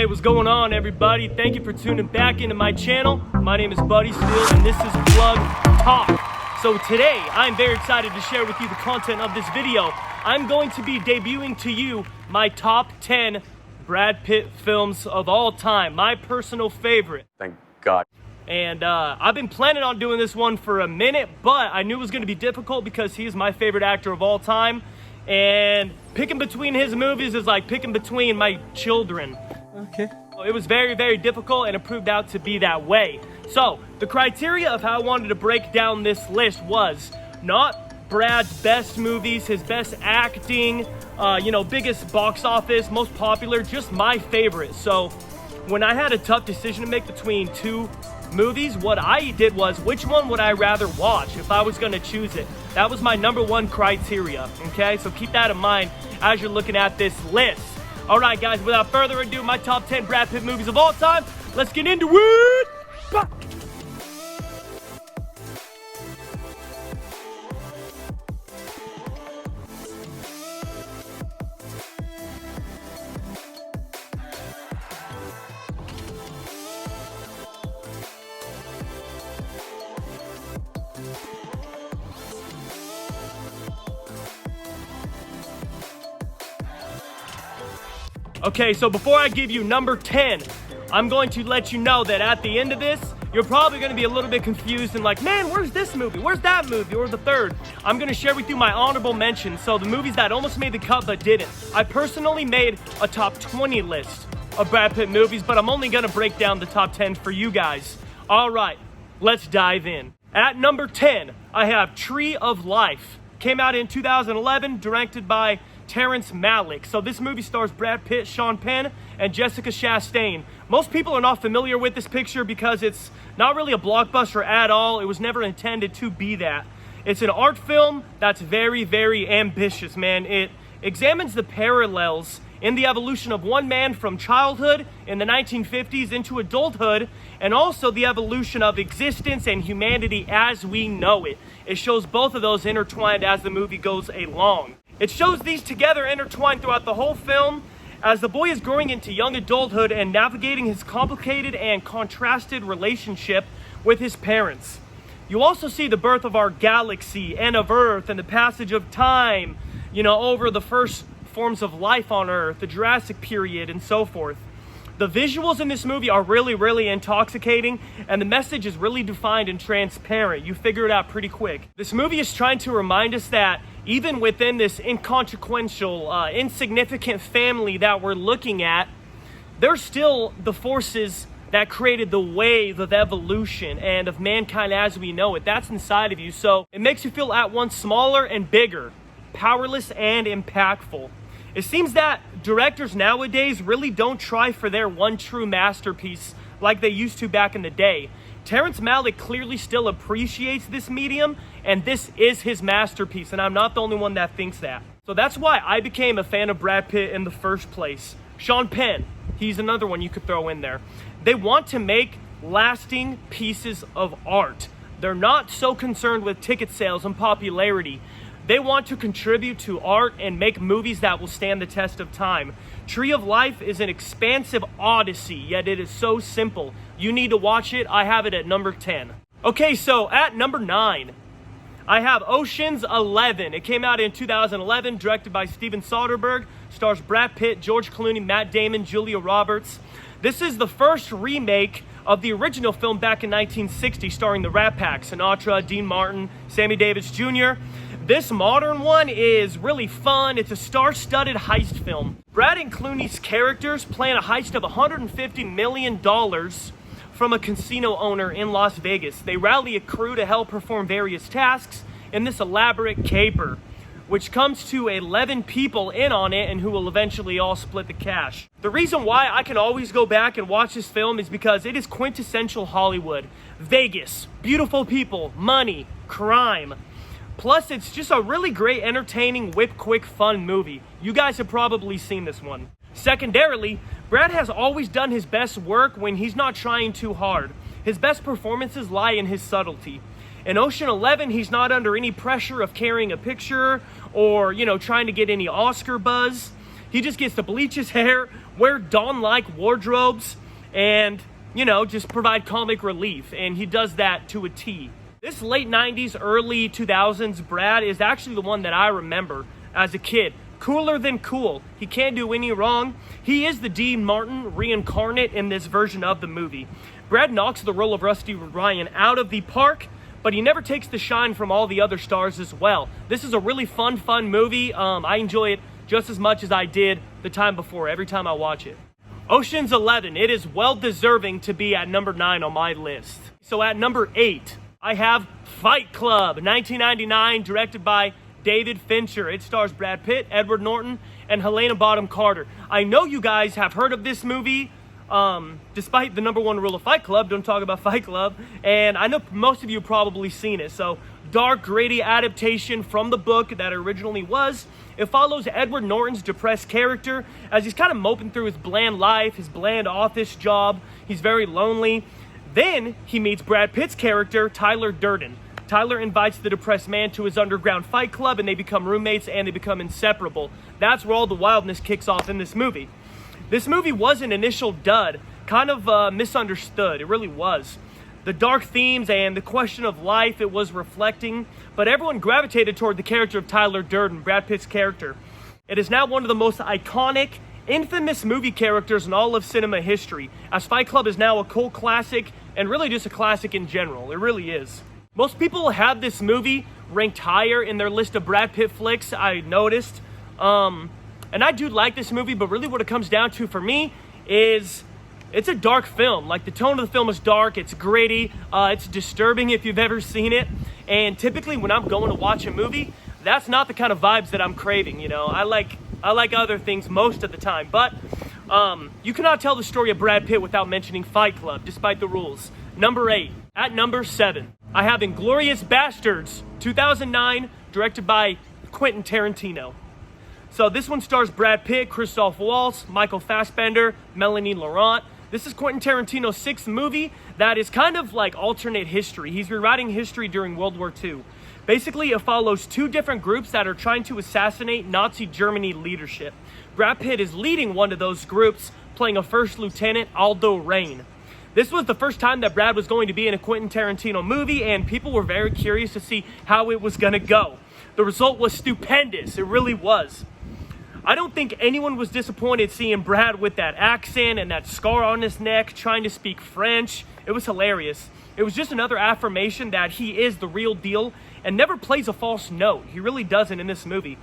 what's going on, everybody? Thank you for tuning back into my channel. My name is Buddy Steele, and this is Plug Talk. So today, I'm very excited to share with you the content of this video. I'm going to be debuting to you my top 10 Brad Pitt films of all time, my personal favorite. Thank God. And I've been planning on doing this one for a minute, but I knew it was going to be difficult because he is my favorite actor of all time. And picking between his movies is like picking between my children. Okay. It was very, very difficult, and it proved out to be that way. So the criteria of how I wanted to break down this list was not Brad's best movies, his best acting, biggest box office, most popular, just my favorite. So when I had a tough decision to make between two movies, what I did was, which one would I rather watch if I was going to choose it? That was my number one criteria, okay? So keep that in mind as you're looking at this list. All right, guys, without further ado, my top 10 Brad Pitt movies of all time. Let's get into it! Okay, so before I give you number 10, I'm going to let you know that at the end of this, you're probably going to be a little bit confused and like, man, where's this movie? Where's that movie? Or the third? I'm going to share with you my honorable mentions, so the movies that almost made the cut but didn't. I personally made a top 20 list of Brad Pitt movies, but I'm only going to break down the top 10 for you guys. All right, let's dive in. At number 10, I have Tree of Life. Came out in 2011, directed by Terrence Malick. So this movie stars Brad Pitt, Sean Penn, and Jessica Chastain. Most people are not familiar with this picture because it's not really a blockbuster at all. It was never intended to be that. It's an art film that's very, very ambitious, man. It examines the parallels in the evolution of one man from childhood in the 1950s into adulthood, and also the evolution of existence and humanity as we know it. It shows both of those intertwined as the movie goes along. It shows these together intertwined throughout the whole film as the boy is growing into young adulthood and navigating his complicated and contrasted relationship with his parents. You also see the birth of our galaxy and of Earth and the passage of time, over the first forms of life on Earth, the Jurassic period, and so forth. The visuals in this movie are really, really intoxicating, and the message is really defined and transparent. You figure it out pretty quick. This movie is trying to remind us that even within this inconsequential, insignificant family that we're looking at, there's still the forces that created the wave of evolution and of mankind as we know it. That's inside of you. So it makes you feel at once smaller and bigger, powerless and impactful. It seems that directors nowadays really don't try for their one true masterpiece like they used to back in the day. Terrence Malick clearly still appreciates this medium, and this is his masterpiece, and I'm not the only one that thinks that. So that's why I became a fan of Brad Pitt in the first place. Sean Penn, he's another one you could throw in there. They want to make lasting pieces of art. They're not so concerned with ticket sales and popularity. They want to contribute to art and make movies that will stand the test of time. Tree of Life is an expansive odyssey, yet it is so simple. You need to watch it. I have it at number 10. Okay, so at number 9, I have Ocean's 11. It came out in 2011, directed by Steven Soderbergh, stars Brad Pitt, George Clooney, Matt Damon, Julia Roberts. This is the first remake of the original film back in 1960, starring the Rat Pack, Sinatra, Dean Martin, Sammy Davis Jr. This modern one is really fun. It's a star-studded heist film. Brad and Clooney's characters plan a heist of $150 million from a casino owner in Las Vegas. They rally a crew to help perform various tasks in this elaborate caper, which comes to 11 people in on it and who will eventually all split the cash. The reason why I can always go back and watch this film is because it is quintessential Hollywood. Vegas, beautiful people, money, crime. Plus, it's just a really great, entertaining, whip-quick, fun movie. You guys have probably seen this one. Secondarily, Brad has always done his best work when he's not trying too hard. His best performances lie in his subtlety. In Ocean 11, he's not under any pressure of carrying a picture or, trying to get any Oscar buzz. He just gets to bleach his hair, wear Dawn-like wardrobes and, you know, just provide comic relief. And he does that to a T. This late 90s, early 2000s Brad is actually the one that I remember as a kid. Cooler than cool. He can't do any wrong. He is the Dean Martin reincarnate in this version of the movie. Brad knocks the role of Rusty Ryan out of the park, but he never takes the shine from all the other stars as well. This is a really fun movie. I enjoy it just as much as I did the time before, every time I watch it. Ocean's 11, it is well deserving to be at number 9 on my list. So at number 8, I have Fight Club, 1999, directed by David Fincher. It stars Brad Pitt, Edward Norton, and Helena Bonham Carter. I know you guys have heard of this movie, despite the number 1 rule of Fight Club, don't talk about Fight Club, and I know most of you have probably seen it. So, dark, gritty adaptation from the book that it originally was. It follows Edward Norton's depressed character as he's kind of moping through his bland life, his bland office job. He's very lonely. Then he meets Brad Pitt's character, Tyler Durden. Tyler invites the depressed man to his underground fight club, and they become roommates and they become inseparable. That's where all the wildness kicks off in this movie. This movie was an initial dud, kind of misunderstood. It really was. The dark themes and the question of life it was reflecting, but everyone gravitated toward the character of Tyler Durden, Brad Pitt's character. It is now one of the most iconic, infamous movie characters in all of cinema history, as Fight Club is now a cult classic and really just a classic in general. It really is. Most people have this movie ranked higher in their list of Brad Pitt flicks, I noticed. And I do like this movie, but really what it comes down to for me is it's a dark film. Like, the tone of the film is dark, it's gritty, it's disturbing if you've ever seen it. And typically when I'm going to watch a movie, that's not the kind of vibes that I'm craving, you know. I like other things most of the time, but you cannot tell the story of Brad Pitt without mentioning Fight Club, despite the rules. Number 8. At number 7, I have Inglourious Basterds, 2009, directed by Quentin Tarantino. So this one stars Brad Pitt, Christoph Waltz, Michael Fassbender, Melanie Laurent. This is Quentin Tarantino's 6th movie that is kind of like alternate history. He's rewriting history during World War II. Basically, it follows 2 different groups that are trying to assassinate Nazi Germany leadership. Brad Pitt is leading one of those groups, playing a first lieutenant, Aldo Rain. This was the first time that Brad was going to be in a Quentin Tarantino movie, and people were very curious to see how it was going to go. The result was stupendous. It really was. I don't think anyone was disappointed seeing Brad with that accent and that scar on his neck trying to speak French. It was hilarious. It was just another affirmation that he is the real deal and never plays a false note. He really doesn't in this movie.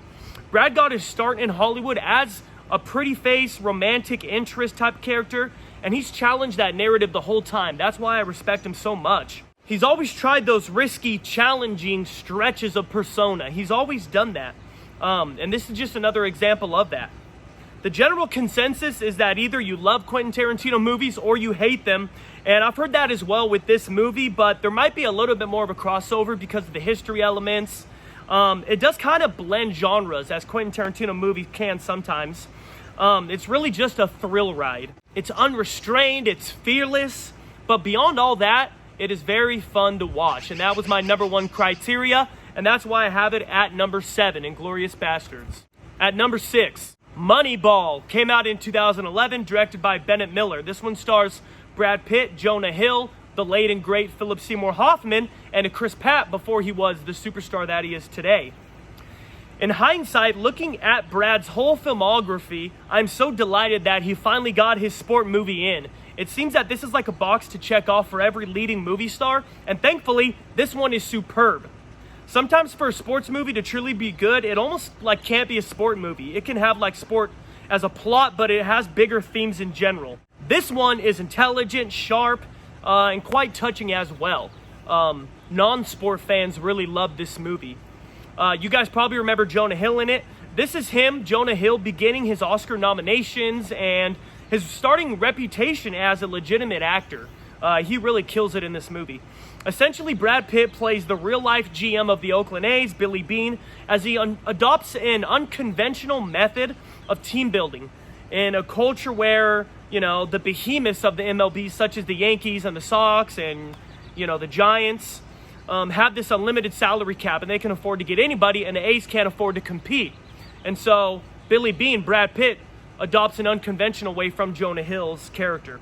Brad got his start in Hollywood as a pretty face, romantic interest type character, and he's challenged that narrative the whole time. That's why I respect him so much. He's always tried those risky, challenging stretches of persona. He's always done that. And this is just another example of that. The general consensus is that either you love Quentin Tarantino movies or you hate them. And I've heard that as well with this movie, but there might be a little bit more of a crossover because of the history elements. It does kind of blend genres, as Quentin Tarantino movies can sometimes. It's really just a thrill ride. It's unrestrained, it's fearless, but beyond all that, it is very fun to watch. And that was my number 1 criteria, and that's why I have it at number 7, Inglourious Basterds. At number 6, Moneyball came out in 2011, directed by Bennett Miller. This one stars Brad Pitt, Jonah Hill, the late and great Philip Seymour Hoffman, and a Chris Pratt before he was the superstar that he is today. In hindsight, looking at Brad's whole filmography, I'm so delighted that he finally got his sport movie in. It seems that this is like a box to check off for every leading movie star, and thankfully, this one is superb. Sometimes for a sports movie to truly be good, it almost like can't be a sport movie. It can have like sport as a plot, but it has bigger themes in general. This one is intelligent, sharp, and quite touching as well. Non-sport fans really love this movie. You guys probably remember Jonah Hill in it. This is him, Jonah Hill, beginning his Oscar nominations and his starting reputation as a legitimate actor. He really kills it in this movie. Essentially, Brad Pitt plays the real-life GM of the Oakland A's, Billy Beane, as he adopts an unconventional method of team building in a culture where, you know, the behemoths of the MLB, such as the Yankees and the Sox and, you know, the Giants, have this unlimited salary cap, and they can afford to get anybody, and the A's can't afford to compete. And so Billy Beane, Brad Pitt, adopts an unconventional way from Jonah Hill's character.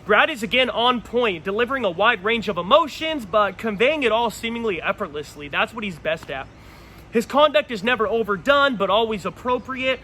Brad is again on point, delivering a wide range of emotions, but conveying it all seemingly effortlessly. That's what he's best at. His conduct is never overdone, but always appropriate.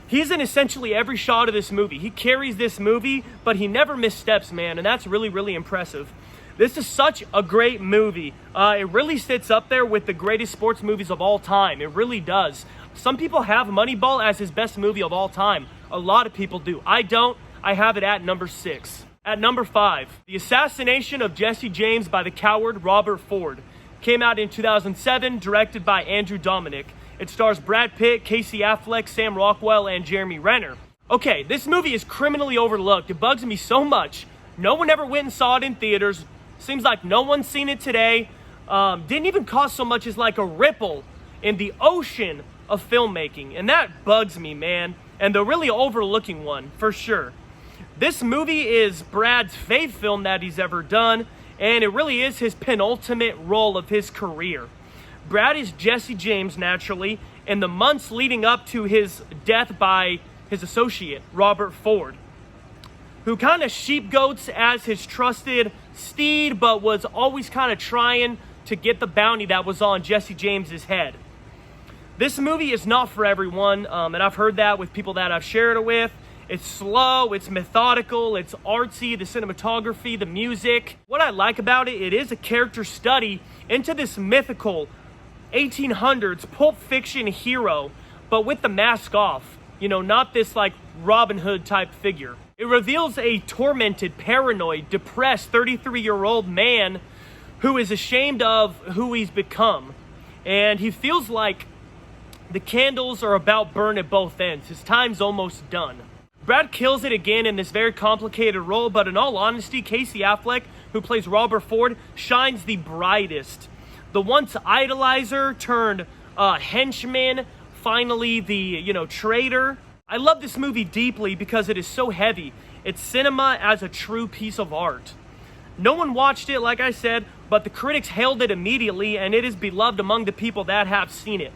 He's in essentially every shot of this movie. He carries this movie, but he never missteps, man, and that's really, really impressive. This is such a great movie. It really sits up there with the greatest sports movies of all time. It really does. Some people have Moneyball as his best movie of all time. A lot of people do. I don't. I have it at number 6. At number 5, The Assassination of Jesse James by the coward Robert Ford. Came out in 2007, directed by Andrew Dominik. It stars Brad Pitt, Casey Affleck, Sam Rockwell, and Jeremy Renner. Okay, this movie is criminally overlooked. It bugs me so much. No one ever went and saw it in theaters. Seems like no one's seen it today. Didn't even cost so much as like a ripple in the ocean of filmmaking. And that bugs me, man. And the really overlooking one, for sure. This movie is Brad's favorite film that he's ever done, and it really is his penultimate role of his career. Brad is Jesse James, naturally, in the months leading up to his death by his associate, Robert Ford, who kind of sheepgoats as his trusted steed, but was always kind of trying to get the bounty that was on Jesse James's head. This movie is not for everyone, and I've heard that with people that I've shared it with. It's slow, it's methodical, it's artsy, the cinematography, the music. What I like about it, it is a character study into this mythical 1800s Pulp Fiction hero, but with the mask off. You know, not this like Robin Hood type figure. It reveals a tormented, paranoid, depressed 33-year-old man who is ashamed of who he's become. And he feels like the candles are about burned at both ends. His time's almost done. Brad kills it again in this very complicated role, but in all honesty, Casey Affleck, who plays Robert Ford, shines the brightest. The once idolizer turned henchman, finally the, traitor. I love this movie deeply because it is so heavy. It's cinema as a true piece of art. No one watched it, like I said, but the critics hailed it immediately, and it is beloved among the people that have seen it.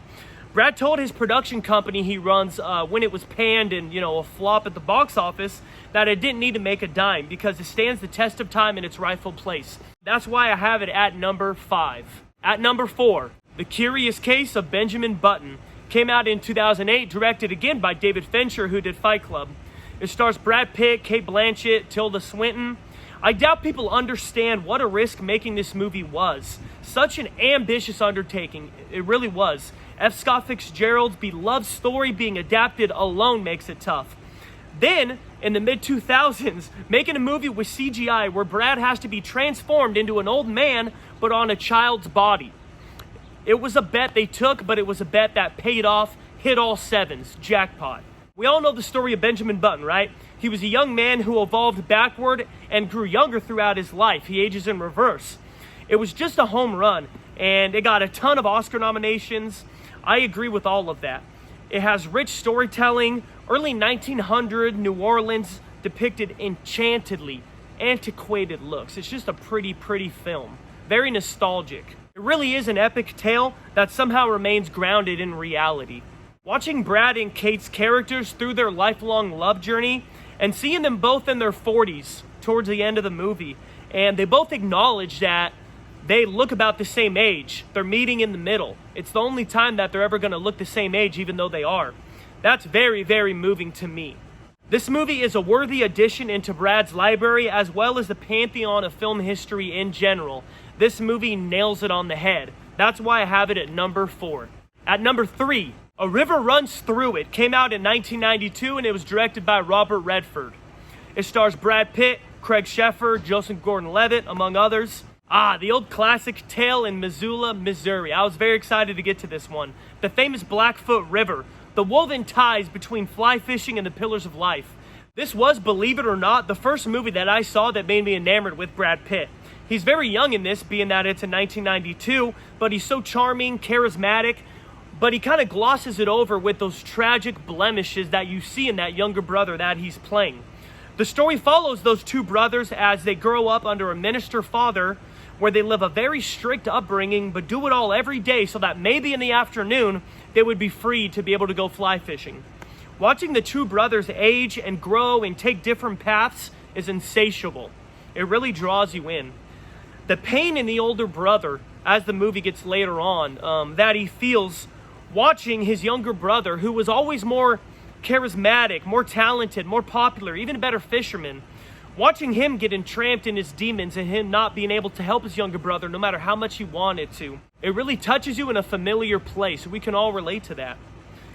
Brad told his production company he runs when it was panned and, a flop at the box office, that it didn't need to make a dime because it stands the test of time in its rightful place. That's why I have it at number 5. At number 4, The Curious Case of Benjamin Button. Came out in 2008, directed again by David Fincher, who did Fight Club. It stars Brad Pitt, Cate Blanchett, Tilda Swinton. I doubt people understand what a risk making this movie was. Such an ambitious undertaking. It really was. F. Scott Fitzgerald's beloved story being adapted alone makes it tough. Then, in the mid-2000s, making a movie with CGI where Brad has to be transformed into an old man, but on a child's body. It was a bet they took, but it was a bet that paid off, hit all sevens, jackpot. We all know the story of Benjamin Button, right? He was a young man who evolved backward and grew younger throughout his life. He ages in reverse. It was just a home run, and it got a ton of Oscar nominations. I agree with all of that. It has rich storytelling, early 1900 New Orleans depicted enchantedly, antiquated looks. It's just a pretty, pretty film. Very nostalgic. It really is an epic tale that somehow remains grounded in reality. Watching Brad and Kate's characters through their lifelong love journey and seeing them both in their 40s towards the end of the movie, and they both acknowledge that they look about the same age. They're meeting in the middle. It's the only time that they're ever going to look the same age, even though they are. That's very, very moving to me. This movie is a worthy addition into Brad's library, as well as the pantheon of film history in general. This movie nails it on the head. That's why I have it at number 4. At number 3, A River Runs Through It. Came out in 1992, and it was directed by Robert Redford. It stars Brad Pitt, Craig Sheffer, Joseph Gordon-Levitt, among others. The old classic tale in Missoula, Missouri. I was very excited to get to this one. The famous Blackfoot River, the woven ties between fly fishing and the pillars of life. This was, believe it or not, the first movie that I saw that made me enamored with Brad Pitt. He's very young in this, being that it's in 1992, but he's so charming, charismatic, but he kind of glosses it over with those tragic blemishes that you see in that younger brother that he's playing. The story follows those two brothers as they grow up under a minister father, where they live a very strict upbringing, but do it all every day so that maybe in the afternoon they would be free to be able to go fly fishing. Watching the two brothers age and grow and take different paths is insatiable. It really draws you in. The pain in the older brother, as the movie gets later on, that he feels watching his younger brother, who was always more charismatic, more talented, more popular, even a better fisherman, watching him get entrapped in his demons and him not being able to help his younger brother no matter how much he wanted to. It really touches you in a familiar place. We can all relate to that.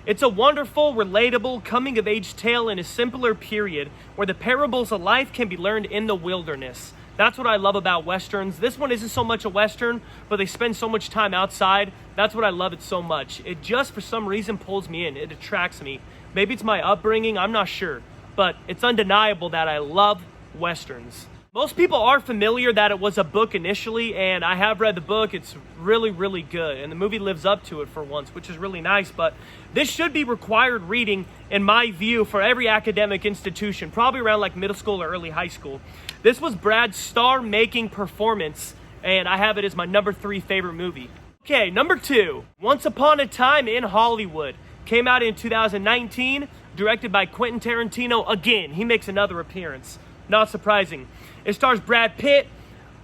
It's a wonderful, relatable, coming-of-age tale in a simpler period where the parables of life can be learned in the wilderness. That's what I love about Westerns. This one isn't so much a Western, but they spend so much time outside. That's what I love it so much. It just, for some reason, pulls me in. It attracts me. Maybe it's my upbringing, I'm not sure. But it's undeniable that I love Westerns. Most people are familiar that it was a book initially, and I have read the book. It's really, really good, and the movie lives up to it for once, which is really nice. But this should be required reading, in my view, for every academic institution, probably around like middle school or early high school. This was Brad's star-making performance, and I have it as my number 3 favorite movie. Okay, number 2, Once Upon a Time in Hollywood. Came out in 2019, directed by Quentin Tarantino. Again, he makes another appearance. Not surprising. It stars Brad Pitt,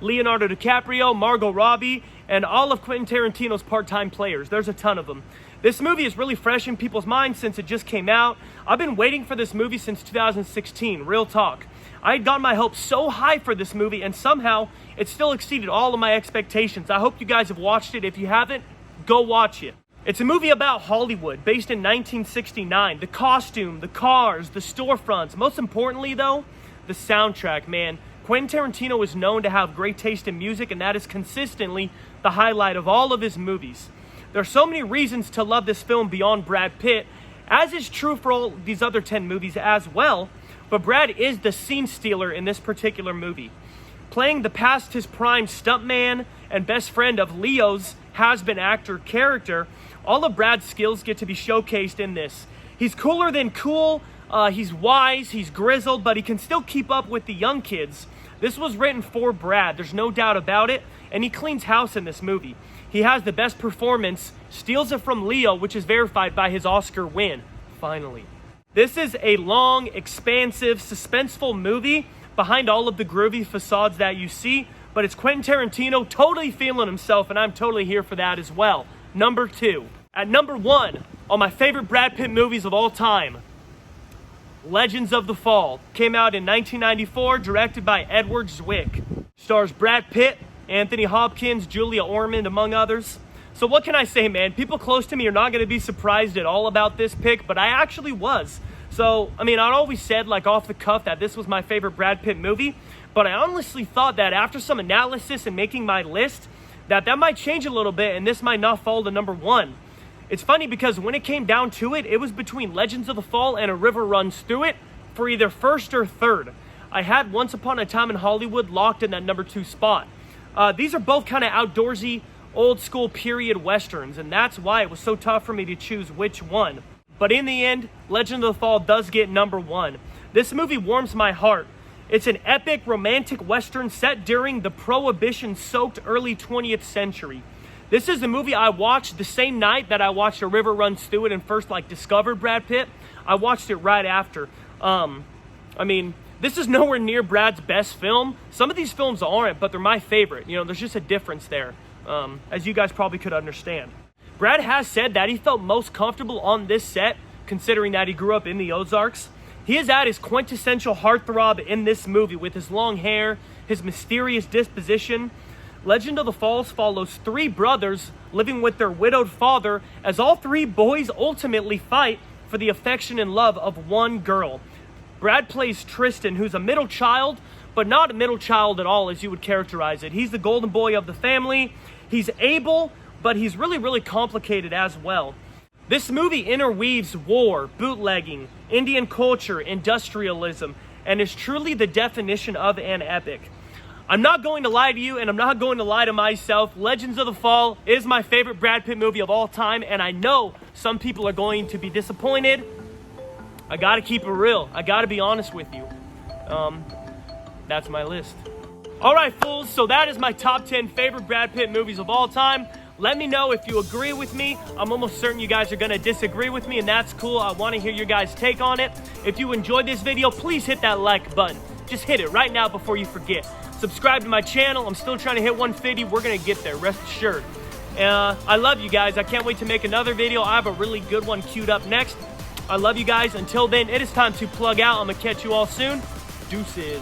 Leonardo DiCaprio, Margot Robbie, and all of Quentin Tarantino's part-time players. There's a ton of them. This movie is really fresh in people's minds since it just came out. I've been waiting for this movie since 2016, real talk. I had gotten my hopes so high for this movie, and somehow it still exceeded all of my expectations. I hope you guys have watched it. If you haven't, go watch it. It's a movie about Hollywood, based in 1969. The costume, the cars, the storefronts. Most importantly, though, the soundtrack, man. Quentin Tarantino is known to have great taste in music, and that is consistently the highlight of all of his movies. There are so many reasons to love this film beyond Brad Pitt, as is true for all these other 10 movies as well, but Brad is the scene stealer in this particular movie. Playing the past his prime stuntman and best friend of Leo's has-been actor character, all of Brad's skills get to be showcased in this. He's cooler than cool, he's wise, he's grizzled, but he can still keep up with the young kids. This was written for Brad, there's no doubt about it, and he cleans house in this movie. He has the best performance, steals it from Leo, which is verified by his Oscar win, finally. This is a long, expansive, suspenseful movie behind all of the groovy facades that you see, but it's Quentin Tarantino totally feeling himself, and I'm totally here for that as well. Number 2. At number 1 on my favorite Brad Pitt movies of all time, Legends of the Fall. Came out in 1994, directed by Edward Zwick. Stars Brad Pitt, Anthony Hopkins, Julia Ormond, among others. So what can I say, man? People close to me are not going to be surprised at all about this pick, but I actually was. So, I mean, I'd always said, like, off the cuff that this was my favorite Brad Pitt movie, but I honestly thought that after some analysis and making my list, that might change a little bit and this might not fall to number 1. It's funny because when it came down to it, it was between Legends of the Fall and A River Runs Through It for either first or third. I had Once Upon a Time in Hollywood locked in that number 2 spot. These are both kind of outdoorsy, old school period westerns, and that's why it was so tough for me to choose which one. But in the end, Legend of the Fall does get number 1. This movie warms my heart. It's an epic romantic western set during the Prohibition-soaked early 20th century. This is the movie I watched the same night that I watched A River Runs Through It and first discovered Brad Pitt. I watched it right after. I mean, this is nowhere near Brad's best film. Some of these films aren't, but they're my favorite. You know, there's just a difference there, as you guys probably could understand. Brad has said that he felt most comfortable on this set, considering that he grew up in the Ozarks. He is at his quintessential heartthrob in this movie with his long hair, his mysterious disposition. Legend of the Falls follows 3 brothers living with their widowed father as all 3 boys ultimately fight for the affection and love of one girl. Brad plays Tristan, who's a middle child, but not a middle child at all as you would characterize it. He's the golden boy of the family. He's able, but he's really, really complicated as well. This movie interweaves war, bootlegging, Indian culture, industrialism, and is truly the definition of an epic. I'm not going to lie to you, and I'm not going to lie to myself. Legends of the Fall is my favorite Brad Pitt movie of all time, and I know some people are going to be disappointed. I gotta keep it real. I gotta be honest with you. That's my list. All right, fools, so that is my top 10 favorite Brad Pitt movies of all time. Let me know if you agree with me. I'm almost certain you guys are gonna disagree with me, and that's cool. I wanna hear your guys' take on it. If you enjoyed this video, please hit that like button. Just hit it right now before you forget. Subscribe to my channel. I'm still trying to hit 150. We're gonna get there, rest assured. I love you guys. I can't wait to make another video. I have a really good one queued up next. I love you guys. Until then, it is time to plug out. I'm gonna catch you all soon. Deuces.